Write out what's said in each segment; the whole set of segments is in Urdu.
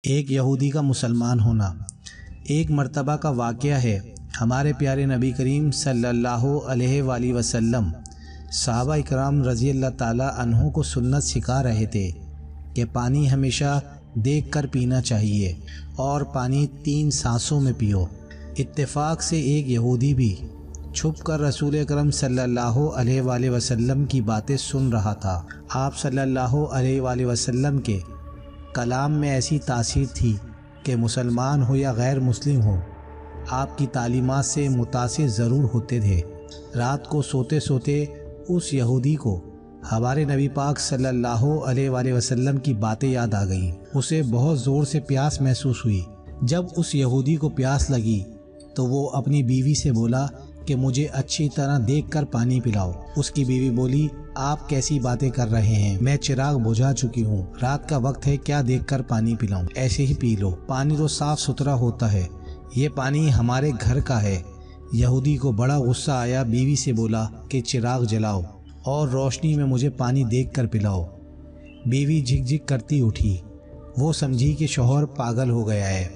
ایک یہودی کا مسلمان ہونا۔ ایک مرتبہ کا واقعہ ہے، ہمارے پیارے نبی کریم صلی اللہ علیہ وآلہ وسلم صحابہ اکرام رضی اللہ تعالیٰ عنہ کو سنت سکھا رہے تھے کہ پانی ہمیشہ دیکھ کر پینا چاہیے اور پانی 3 سانسوں میں پیو۔ اتفاق سے ایک یہودی بھی چھپ کر رسول اکرم صلی اللہ علیہ وآلہ وسلم کی باتیں سن رہا تھا۔ آپ صلی اللہ علیہ وآلہ وسلم کے کلام میں ایسی تاثیر تھی کہ مسلمان ہو یا غیر مسلم ہو، آپ کی تعلیمات سے متاثر ضرور ہوتے تھے۔ رات کو سوتے سوتے اس یہودی کو ہمارے نبی پاک صلی اللہ علیہ وآلہ وسلم کی باتیں یاد آ گئیں۔ اسے بہت زور سے پیاس محسوس ہوئی۔ جب اس یہودی کو پیاس لگی تو وہ اپنی بیوی سے بولا کہ مجھے اچھی طرح دیکھ کر پانی پلاؤ۔ اس کی بیوی بولی، آپ کیسی باتیں کر رہے ہیں، میں چراغ بجھا چکی ہوں، رات کا وقت ہے، کیا دیکھ کر پانی پلاؤں، ایسے ہی پی لو، پانی تو صاف ستھرا ہوتا ہے، یہ پانی ہمارے گھر کا ہے۔ یہودی کو بڑا غصہ آیا، بیوی سے بولا کہ چراغ جلاؤ اور روشنی میں مجھے پانی دیکھ کر پلاؤ۔ بیوی جھک جھک کرتی اٹھی، وہ سمجھی کہ شوہر پاگل ہو گیا ہے۔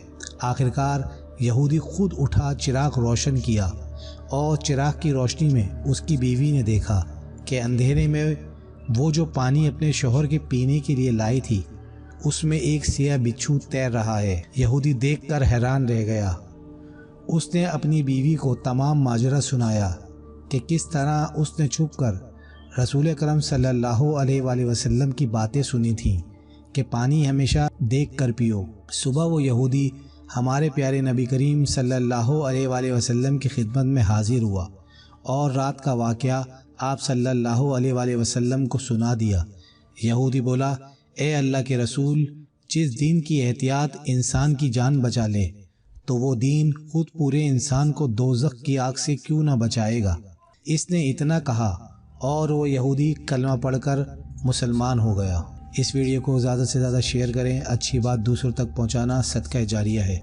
آخرکار یہودی خود اٹھا، چراغ روشن کیا اور چراغ کی روشنی میں اس کی بیوی نے دیکھا کہ اندھیرے میں وہ جو پانی اپنے شوہر کے پینے کے لیے لائی تھی اس میں ایک سیاہ بچھو تیر رہا ہے۔ یہودی دیکھ کر حیران رہ گیا۔ اس نے اپنی بیوی کو تمام ماجرا سنایا کہ کس طرح اس نے چھپ کر رسول اکرم صلی اللہ علیہ وآلہ وسلم کی باتیں سنی تھیں کہ پانی ہمیشہ دیکھ کر پیو۔ صبح وہ یہودی ہمارے پیارے نبی کریم صلی اللہ علیہ وآلہ وسلم کی خدمت میں حاضر ہوا اور رات کا واقعہ آپ صلی اللہ علیہ وآلہ وسلم کو سنا دیا۔ یہودی بولا، اے اللہ کے رسول، جس دین کی احتیاط انسان کی جان بچا لے تو وہ دین خود پورے انسان کو دوزخ کی آگ سے کیوں نہ بچائے گا۔ اس نے اتنا کہا اور وہ یہودی کلمہ پڑھ کر مسلمان ہو گیا۔ اس ویڈیو کو زیادہ سے زیادہ شیئر کریں، اچھی بات دوسروں تک پہنچانا صدقہ جاریہ ہے۔